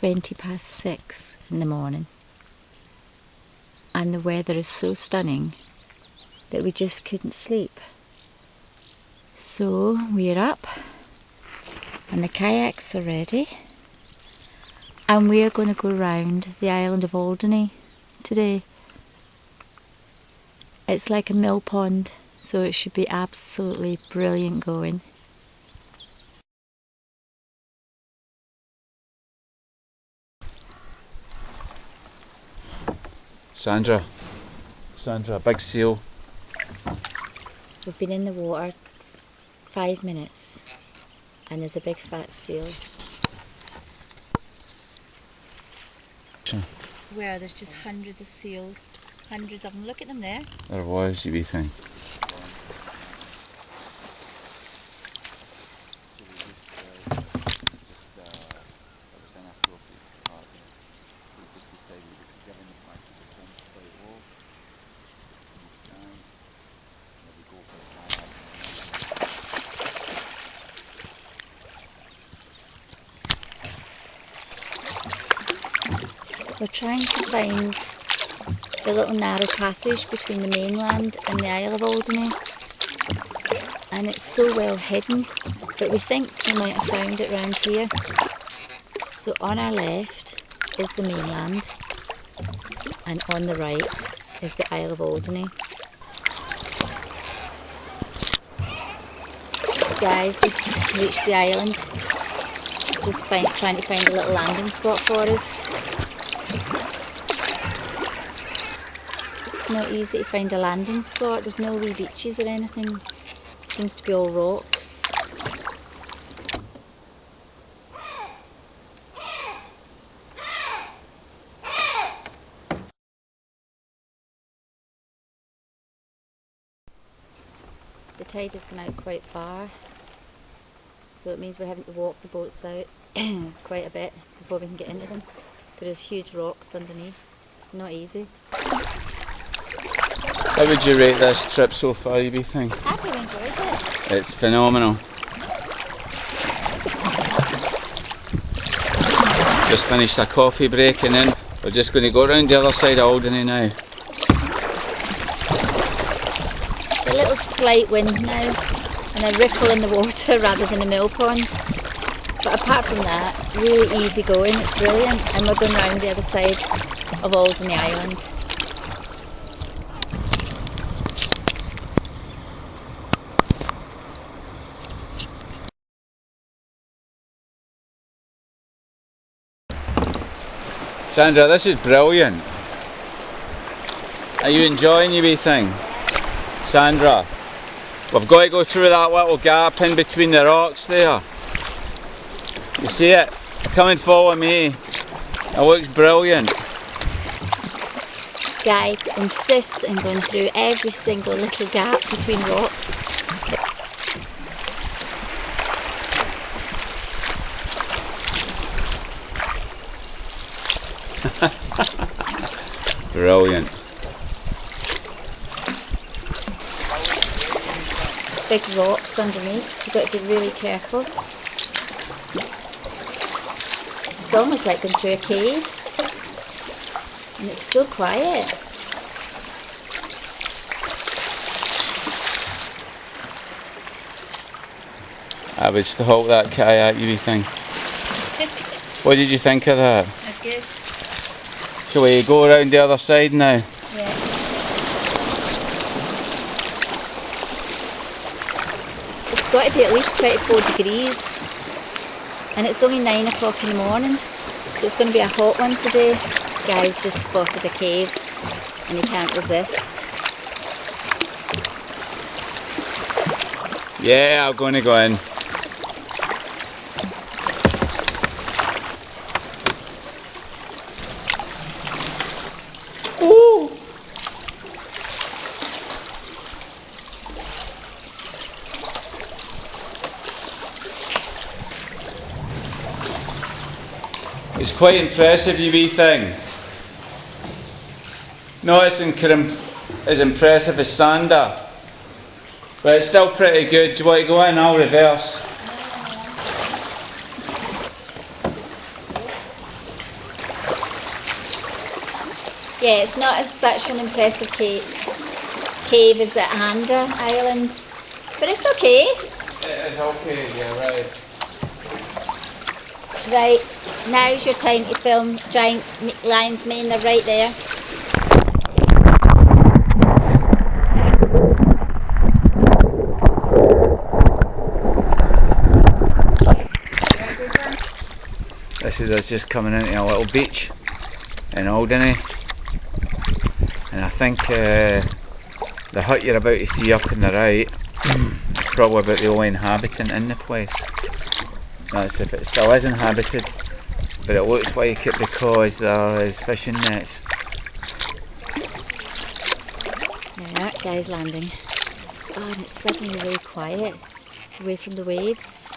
6 in the morning, and the weather is so stunning that we just couldn't sleep. So we're up and the kayaks are ready, and we are going to go round the island of Oldanay today. It's like a mill pond, so it should be absolutely brilliant going. Sandra, big seal. We've been in the water 5 minutes and there's a big fat seal. Where there's just hundreds of seals, hundreds of them. Look at them there. There was, you wee thing. We're trying to find the little narrow passage between the mainland and the Isle of Oldany, and it's so well hidden, but we think we might have found it round here. So on our left is the mainland, and on the right is the Isle of Oldany. This guy's just reached the island, just trying to find a little landing spot for us. It's not easy to find a landing spot. There's no wee beaches or anything. It seems to be all rocks. The tide has gone out quite far, so it means we're having to walk the boats out quite a bit before we can get into them, because there's huge rocks underneath. It's not easy. How would you rate this trip so far, you wee thing? I've really enjoyed it. It's phenomenal. Just finished a coffee break and then we're just going to go around the other side of Oldany now. A little slight wind now and a ripple in the water rather than a mill pond. But apart from that, really easy going, it's brilliant, and we're going round the other side of Oldany Island. Sandra, this is brilliant. Are you enjoying your wee thing? Sandra, we've got to go through that little gap in between the rocks there. You see it? Come and follow me. It looks brilliant. Guy insists on going through every single little gap between rocks. Brilliant. Big rocks underneath, so you've got to be really careful. It's almost like going through a cave, and it's so quiet. I would stop that kayak, you wee thing. What did you think of that? That's good. Shall we go around the other side now? Yeah. It's got to be at least 24 degrees, and it's only 9 o'clock in the morning, so it's going to be a hot one today. The guy's just spotted a cave and he can't resist. Yeah, I'm going to go in. Ooh! It's quite impressive, you wee thing. Not as impressive as Sander, but it's still pretty good. Do you want to go in? I'll reverse. Yeah, it's not as such an impressive cave as at Handa Island, but it's okay. It is okay, yeah, right. Right, now's your time to film giant lion's mane, they're right there. This is us just coming into a little beach in Oldany, and I think the hut you're about to see up on the right is probably about the only inhabitant in the place. That's if it still is inhabited, but it looks like it because there is fishing nets. Yeah, guy's landing. Oh, and it's suddenly really quiet, away from the waves.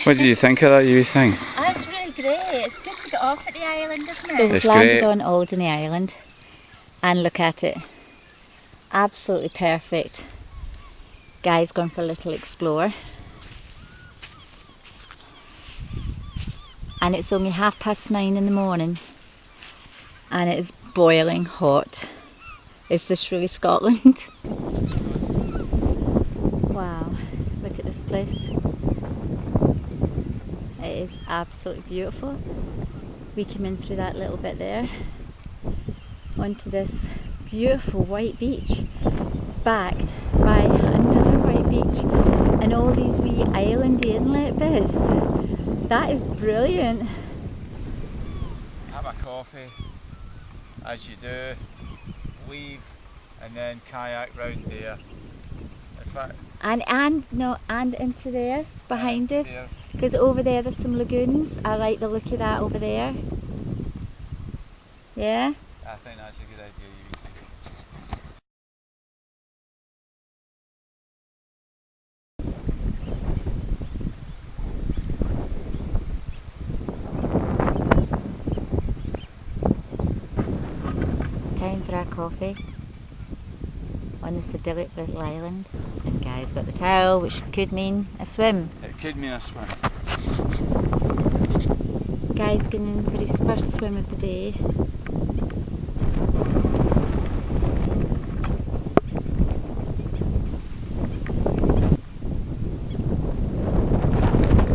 What do you think of that, you think? That's really great. It's good to get off at the island, isn't it? So we've It's landed great. on Oldany Island, and look at it. Absolutely perfect. Guy's gone for a little explore. And it's only 9:30 in the morning, and it is boiling hot. Is this really Scotland? Wow, look at this place. It is absolutely beautiful. We came in through that little bit there onto this beautiful white beach, backed by another white beach and all these wee island inlet bits. That is brilliant. Have a coffee, as you do, leave, and then kayak round there. In fact, And into there behind us, because over there there's some lagoons. I like the look of that over there. Yeah. I think that's a good idea. Time for our coffee on this idyllic little island. And Guy's got the towel, which could mean a swim. It could mean a swim. Guy's going in for his first swim of the day.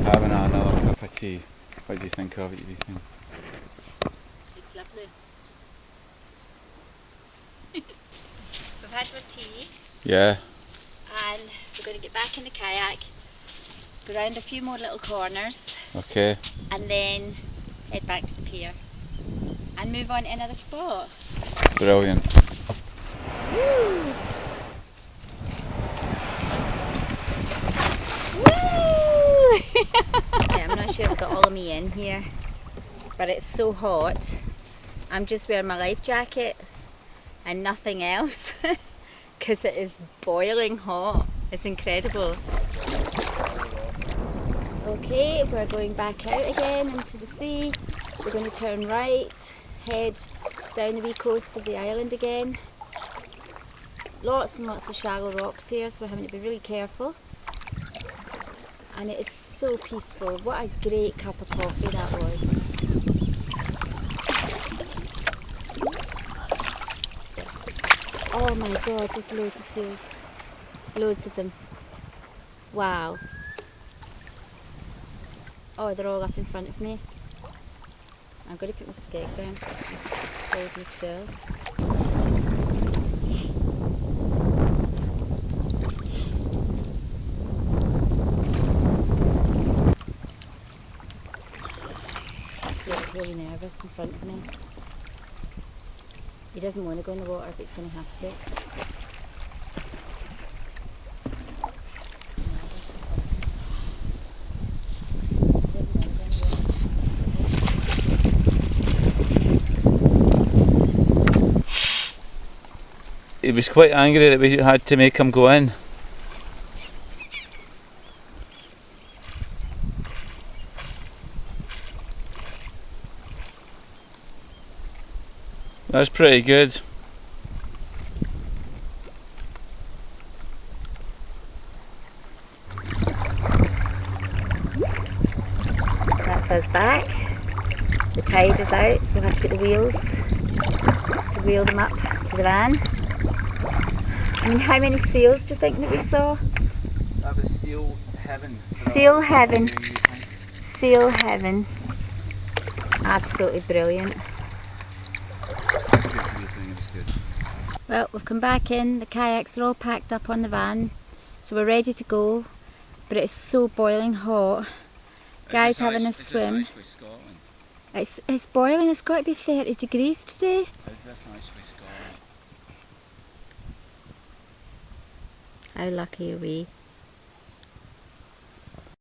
Having another cup of tea. What do you think of it, you think? It's lovely. We've had our tea Yeah. and we're going to get back in the kayak, go round a few more little corners Okay. and then head back to the pier and move on to another spot. Brilliant. Woo! I'm not sure I've got all of me in here, but it's so hot. I'm just wearing my life jacket and nothing else because it is boiling hot. It's incredible. Okay, we're going back out again into the sea. We're going to turn right, head down the wee coast of the island again. Lots and lots of shallow rocks here, so we're having to be really careful. And it is so peaceful. What a great cup of coffee that was. Oh my god, there's loads of seals. Loads of them. Wow. Oh, they're all up in front of me. I'm going to put my skeg down so I can hold me still. Really nervous in front of me. He doesn't want to go in the water, but he's going to have to. He was quite angry that we had to make him go in. That's pretty good. That's us back. The tide is out, so we have to put the wheels to wheel them up to the van. I mean, how many seals do you think that we saw? That was seal heaven. Seal heaven. Seal heaven. Absolutely brilliant. Well, we've come back in, the kayaks are all packed up on the van, so we're ready to go, but it's so boiling hot. Guys having a swim. It's boiling, it's got to be 30 degrees today. How lucky are we?